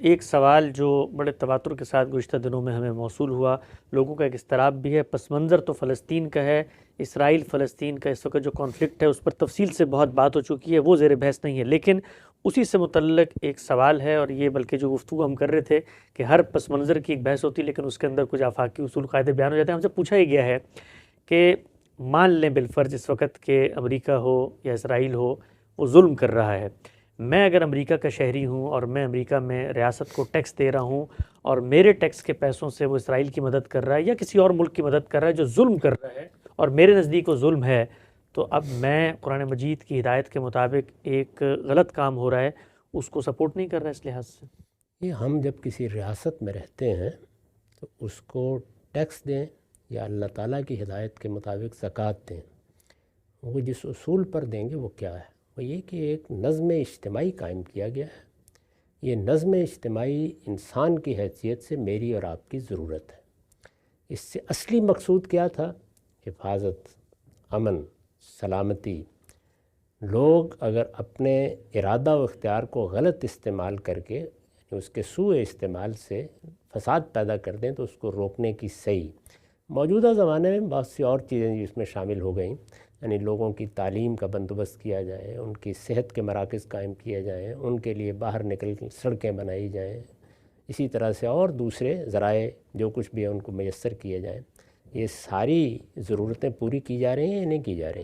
ایک سوال جو بڑے تواتر کے ساتھ گزشتہ دنوں میں ہمیں موصول ہوا، لوگوں کا ایک اضطراب بھی ہے، پس منظر تو فلسطین کا ہے، اسرائیل فلسطین کا اس وقت جو کانفلکٹ ہے اس پر تفصیل سے بہت بات ہو چکی ہے، وہ زیر بحث نہیں ہے، لیکن اسی سے متعلق ایک سوال ہے، اور یہ بلکہ جو گفتگو ہم کر رہے تھے کہ ہر پس منظر کی ایک بحث ہوتی ہے لیکن اس کے اندر کچھ آفاقی اصول قاعدے بیان ہو جاتے ہیں۔ ہم سے پوچھا ہی گیا ہے کہ مان لیں بالفرض اس وقت کہ امریکہ ہو یا اسرائیل ہو وہ ظلم کر رہا ہے، میں اگر امریکہ کا شہری ہوں اور میں امریکہ میں ریاست کو ٹیکس دے رہا ہوں اور میرے ٹیکس کے پیسوں سے وہ اسرائیل کی مدد کر رہا ہے یا کسی اور ملک کی مدد کر رہا ہے جو ظلم کر رہا ہے اور میرے نزدیک وہ ظلم ہے، تو اب میں قرآن مجید کی ہدایت کے مطابق ایک غلط کام ہو رہا ہے اس کو سپورٹ نہیں کر رہا ہے اس لحاظ سے؟ یہ ہم جب کسی ریاست میں رہتے ہیں تو اس کو ٹیکس دیں یا اللہ تعالیٰ کی ہدایت کے مطابق زکوٰۃ دیں، وہ جس اصول پر دیں گے وہ کیا ہے؟ وہ یہ کہ ایک نظم اجتماعی قائم کیا گیا ہے۔ یہ نظم اجتماعی انسان کی حیثیت سے میری اور آپ کی ضرورت ہے۔ اس سے اصلی مقصود کیا تھا؟ حفاظت، امن، سلامتی۔ لوگ اگر اپنے ارادہ و اختیار کو غلط استعمال کر کے اس کے سوء استعمال سے فساد پیدا کر دیں تو اس کو روکنے کی صحیح موجودہ زمانے میں بہت سی اور چیزیں اس میں شامل ہو گئیں، یعنی لوگوں کی تعلیم کا بندوبست کیا جائے، ان کی صحت کے مراکز قائم کیے جائیں، ان کے لیے باہر نکل سڑکیں بنائی جائیں، اسی طرح سے اور دوسرے ذرائع جو کچھ بھی ہے ان کو میسر کیے جائیں۔ یہ ساری ضرورتیں پوری کی جا رہی ہیں یا نہیں کی جا رہی؟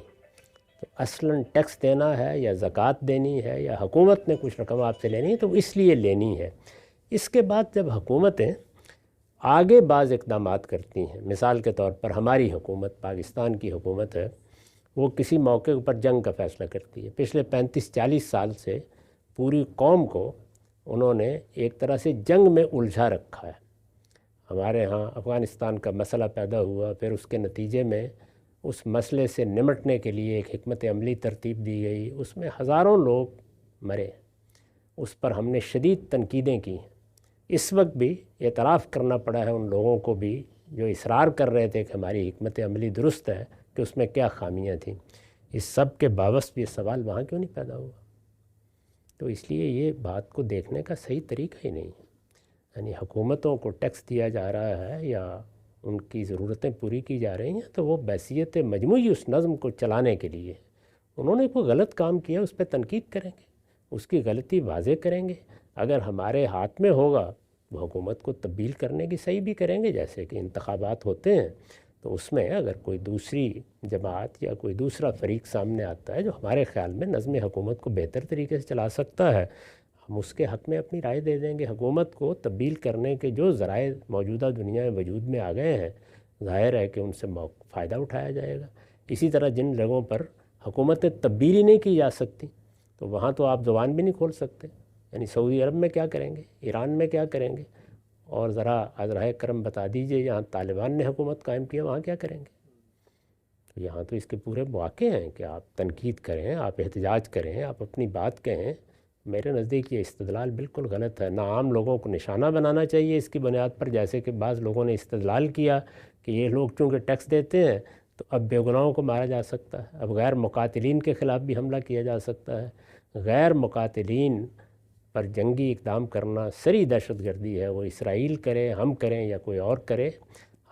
تو اصلاً ٹیکس دینا ہے یا زکوٰۃ دینی ہے یا حکومت نے کچھ رقم آپ سے لینی ہے تو اس لیے لینی ہے۔ اس کے بعد جب حکومتیں آگے بعض اقدامات کرتی ہیں، مثال کے طور پر ہماری حکومت، پاکستان کی حکومت ہے، وہ کسی موقع پر جنگ کا فیصلہ کرتی ہے۔ پچھلے 35-40 سال سے پوری قوم کو انہوں نے ایک طرح سے جنگ میں الجھا رکھا ہے۔ ہمارے ہاں افغانستان کا مسئلہ پیدا ہوا، پھر اس کے نتیجے میں اس مسئلے سے نمٹنے کے لیے ایک حکمت عملی ترتیب دی گئی، اس میں ہزاروں لوگ مرے، اس پر ہم نے شدید تنقیدیں کی ہیں۔ اس وقت بھی اعتراف کرنا پڑا ہے ان لوگوں کو بھی جو اصرار کر رہے تھے کہ ہماری حکمت عملی درست ہے، کہ اس میں کیا خامیاں تھیں۔ اس سب کے باوجود بھی یہ سوال وہاں کیوں نہیں پیدا ہوا؟ تو اس لیے یہ بات کو دیکھنے کا صحیح طریقہ ہی نہیں ہے۔ یعنی حکومتوں کو ٹیکس دیا جا رہا ہے یا ان کی ضرورتیں پوری کی جا رہی ہیں تو وہ بحیثیت مجموعی اس نظم کو چلانے کے لیے، انہوں نے کوئی غلط کام کیا اس پہ تنقید کریں گے، اس کی غلطی واضح کریں گے، اگر ہمارے ہاتھ میں ہوگا وہ حکومت کو تبدیل کرنے کی صحیح بھی کریں گے۔ جیسے کہ انتخابات ہوتے ہیں تو اس میں اگر کوئی دوسری جماعت یا کوئی دوسرا فریق سامنے آتا ہے جو ہمارے خیال میں نظم حکومت کو بہتر طریقے سے چلا سکتا ہے، ہم اس کے حق میں اپنی رائے دے دیں گے۔ حکومت کو تبدیل کرنے کے جو ذرائع موجودہ دنیا میں وجود میں آ گئے ہیں، ظاہر ہے کہ ان سے فائدہ اٹھایا جائے گا۔ اسی طرح جن جگہوں پر حکومتیں تبدیلی نہیں کی جا سکتی تو وہاں تو آپ زبان بھی نہیں کھول سکتے، یعنی سعودی عرب میں کیا کریں گے، ایران میں کیا کریں گے، اور ذرا ازرائے کرم بتا دیجئے یہاں طالبان نے حکومت قائم کیا وہاں کیا کریں گے؟ تو یہاں تو اس کے پورے مواقع ہیں کہ آپ تنقید کریں، آپ احتجاج کریں، آپ اپنی بات کہیں۔ میرے نزدیک یہ استدلال بالکل غلط ہے، نہ عام لوگوں کو نشانہ بنانا چاہیے اس کی بنیاد پر، جیسے کہ بعض لوگوں نے استدلال کیا کہ یہ لوگ چونکہ ٹیکس دیتے ہیں تو اب بے گناہوں کو مارا جا سکتا ہے، اب غیر مقاتلین کے خلاف بھی حملہ کیا جا سکتا ہے۔ غیر مقاتلین پر جنگی اقدام کرنا سری دہشت گردی ہے، وہ اسرائیل کرے، ہم کریں یا کوئی اور کرے،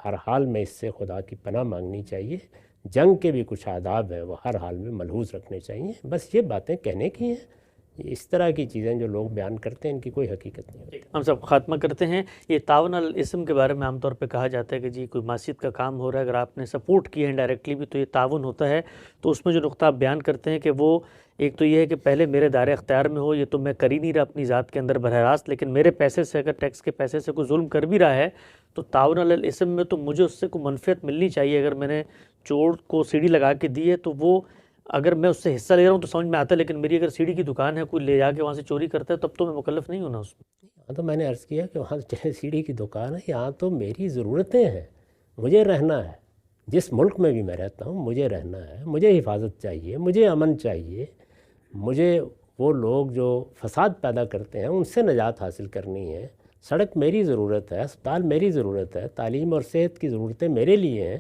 ہر حال میں اس سے خدا کی پناہ مانگنی چاہیے۔ جنگ کے بھی کچھ آداب ہیں وہ ہر حال میں ملحوظ رکھنے چاہیے۔ بس یہ باتیں کہنے کی ہیں، اس طرح کی چیزیں جو لوگ بیان کرتے ہیں ان کی کوئی حقیقت نہیں ہوتی۔ ہم سب خاتمہ کرتے ہیں۔ یہ تعاون الاسم کے بارے میں عام طور پہ کہا جاتا ہے کہ جی کوئی معصیت کا کام ہو رہا ہے، اگر آپ نے سپورٹ کیا ہے انڈائریکٹلی بھی تو یہ تعاون ہوتا ہے، تو اس میں جو نقطہ آپ بیان کرتے ہیں کہ وہ ایک تو یہ ہے کہ پہلے میرے دائرۂ اختیار میں ہو، یہ تو میں کر ہی نہیں رہا اپنی ذات کے اندر براہ راست، لیکن میرے پیسے سے اگر ٹیکس کے پیسے سے کوئی ظلم کر بھی رہا ہے تو تعاون الاسم میں تو مجھے اس سے کوئی منفعت ملنی چاہیے۔ اگر میں نے چور کو سیڑھی لگا کے دی ہے تو وہ اگر میں اس سے حصہ لے رہا ہوں تو سمجھ میں آتا ہے، لیکن میری اگر سیڑھی کی دکان ہے کوئی لے جا کے وہاں سے چوری کرتا ہے تب تو میں مکلف نہیں ہونا اس میں۔ یہاں تو میں نے عرض کیا کہ وہاں چاہے سیڑھی کی دکان ہے، یہاں تو میری ضرورتیں ہیں، مجھے رہنا ہے، جس ملک میں بھی میں رہتا ہوں مجھے رہنا ہے، مجھے حفاظت چاہیے، مجھے امن چاہیے، مجھے وہ لوگ جو فساد پیدا کرتے ہیں ان سے نجات حاصل کرنی ہے، سڑک میری ضرورت ہے، اسپتال میری ضرورت ہے، تعلیم اور صحت کی ضرورتیں میرے لیے ہیں،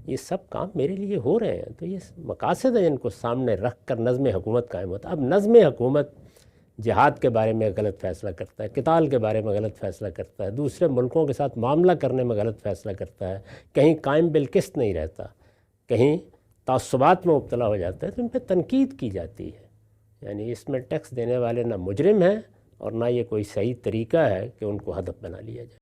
یہ سب کام میرے لیے ہو رہے ہیں۔ تو یہ مقاصد ہیں جن کو سامنے رکھ کر نظم حکومت قائم ہوتا ہے۔ اب نظم حکومت جہاد کے بارے میں غلط فیصلہ کرتا ہے، قتال کے بارے میں غلط فیصلہ کرتا ہے، دوسرے ملکوں کے ساتھ معاملہ کرنے میں غلط فیصلہ کرتا ہے، کہیں قائم بالقسط نہیں رہتا، کہیں تعصبات میں مبتلا ہو جاتا ہے، تو ان پہ تنقید کی جاتی ہے۔ یعنی اس میں ٹیکس دینے والے نہ مجرم ہیں اور نہ یہ کوئی صحیح طریقہ ہے کہ ان کو ہدف بنا لیا جائے۔